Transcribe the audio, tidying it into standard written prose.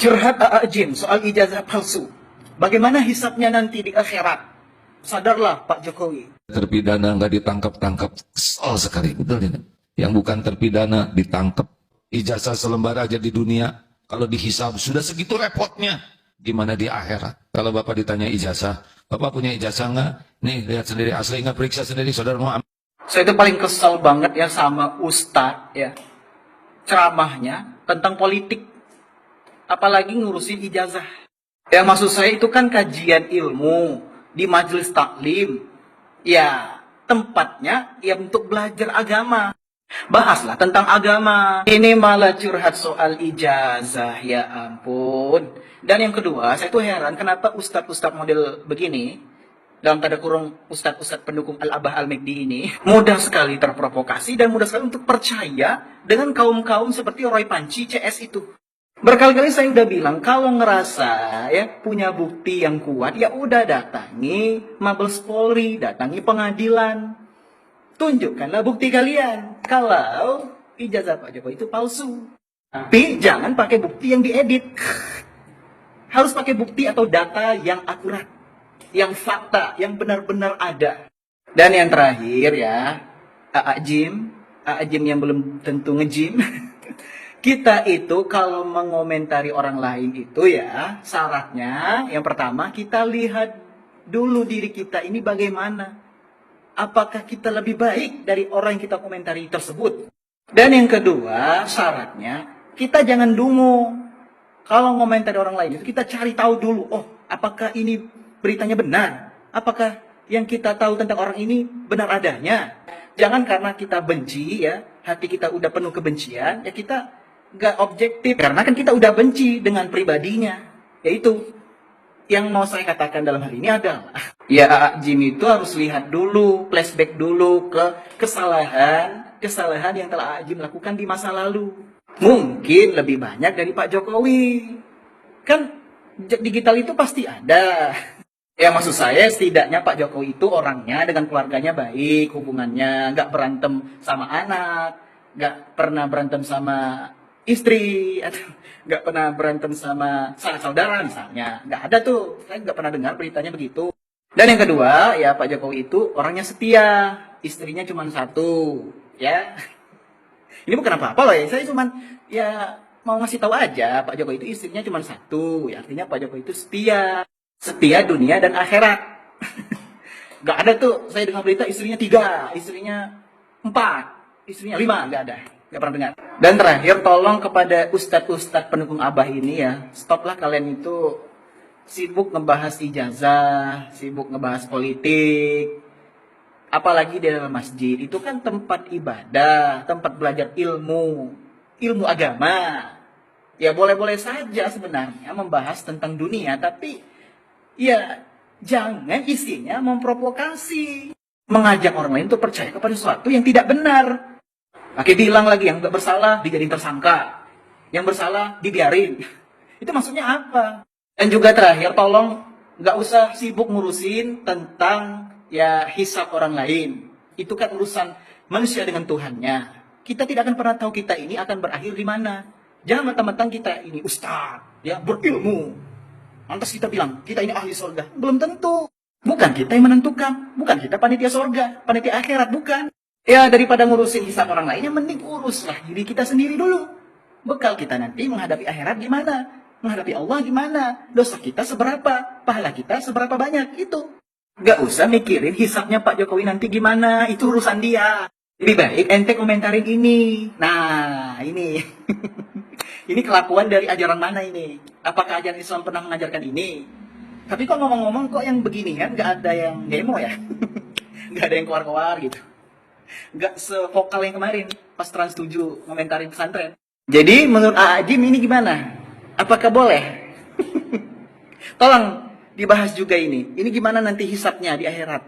Curhat Aa Jim soal ijazah palsu. Bagaimana hisapnya nanti di akhirat? Sadarlah Pak Jokowi. Terpidana nggak ditangkap-tangkap, kesel sekali, betul ini. Yang bukan terpidana ditangkap, ijazah selembar aja di dunia, kalau dihisap sudah segitu repotnya, gimana di akhirat? Kalau Bapak ditanya ijazah, Bapak punya ijazah nggak? Nih lihat sendiri, asli nggak, periksa sendiri, saudara mau ambil. Saya itu paling kesel banget ya sama Ustadz ya. Ceramahnya tentang politik. Apalagi ngurusin ijazah. Ya maksud saya itu kan kajian ilmu di majelis taklim. Ya tempatnya ya untuk belajar agama. Bahaslah tentang agama. Ini malah curhat soal ijazah, ya ampun. Dan yang kedua, saya tuh heran kenapa ustadz-ustadz model begini, dalam tanda kurung ustadz-ustadz pendukung Al-Abah Al-Mekdi ini, mudah sekali terprovokasi dan mudah sekali untuk percaya dengan kaum-kaum seperti Roy Panci CS itu. Berkali-kali saya udah bilang, kalau ngerasa ya punya bukti yang kuat, ya udah datangi Mabes Polri, datangi pengadilan. Tunjukkanlah bukti kalian kalau ijazah Pak Jokowi itu palsu. Tapi jangan pakai bukti yang diedit. Harus pakai bukti atau data yang akurat, yang fakta, yang benar-benar ada. Dan yang terakhir ya, Aa Jim yang belum tentu nge-gym. Kita itu kalau mengomentari orang lain itu ya, syaratnya yang pertama kita lihat dulu diri kita ini bagaimana. Apakah kita lebih baik dari orang yang kita komentari tersebut? Dan yang kedua, syaratnya kita jangan dungu. Kalau ngomentari orang lain itu kita cari tahu dulu, oh apakah ini beritanya benar? Apakah yang kita tahu tentang orang ini benar adanya? Jangan karena kita benci ya, hati kita udah penuh kebencian, ya kita nggak objektif. Karena kan kita udah benci dengan pribadinya. Yaitu yang mau saya katakan dalam hal ini adalah, ya Jim itu harus lihat dulu, flashback dulu ke kesalahan yang telah Jim lakukan di masa lalu. Mungkin lebih banyak dari Pak Jokowi. Kan jejak digital itu pasti ada. Ya maksud saya setidaknya Pak Jokowi itu orangnya dengan keluarganya baik, hubungannya nggak berantem sama anak, nggak pernah berantem sama istri, atau nggak pernah berantem sama sanak saudara misalnya. Nggak ada tuh, saya nggak pernah dengar beritanya begitu. Dan yang kedua, ya Pak Jokowi itu orangnya setia, istrinya cuma satu, ya. Ini bukan apa-apa loh ya, saya cuma ya mau ngasih tahu aja, Pak Jokowi itu istrinya cuma satu, ya artinya Pak Jokowi itu setia. Setia dunia dan akhirat. Gak ada tuh, saya dengar berita istrinya 3, istrinya 4, istrinya 5, gak ada. Gak pernah dengar. Dan terakhir, tolong kepada ustadz-ustadz pendukung Abah ini ya, stoplah kalian itu sibuk ngebahas ijazah, sibuk ngebahas politik. Apalagi di dalam masjid, itu kan tempat ibadah, tempat belajar ilmu agama. Ya boleh-boleh saja sebenarnya membahas tentang dunia, tapi ya, jangan isinya memprovokasi. Mengajak orang lain untuk percaya kepada sesuatu yang tidak benar. Pakai bilang lagi, yang nggak bersalah dijadiin tersangka. Yang bersalah dibiarin. Itu maksudnya apa? Dan juga terakhir, tolong nggak usah sibuk ngurusin tentang ya hisab orang lain. Itu kan urusan manusia dengan Tuhannya. Kita tidak akan pernah tahu kita ini akan berakhir di mana. Jangan mentang-mentang kita ini ustaz, ya berilmu. Lantas kita bilang, kita ini ahli surga. Belum tentu. Bukan kita yang menentukan. Bukan kita panitia surga, panitia akhirat, bukan. Ya, daripada ngurusin hisab orang lain, yang mending uruslah diri kita sendiri dulu. Bekal kita nanti menghadapi akhirat gimana? Menghadapi Allah gimana? Dosa kita seberapa? Pahala kita seberapa banyak? Itu. Gak usah mikirin hisabnya Pak Jokowi nanti gimana. Itu urusan dia. Lebih baik ente komentarin ini. Nah, ini. Ini kelakuan dari ajaran mana ini? Apakah ajaran Islam pernah mengajarkan ini? Tapi kok ngomong-ngomong kok yang begini kan gak ada yang demo ya? Gak ada yang keluar-keluar gitu. Gak sevokal yang kemarin pas Trans 7 ngomentarin pesantren. Jadi menurut Jim ini gimana? Apakah boleh? Tolong dibahas juga ini. Ini gimana nanti hisapnya di akhirat?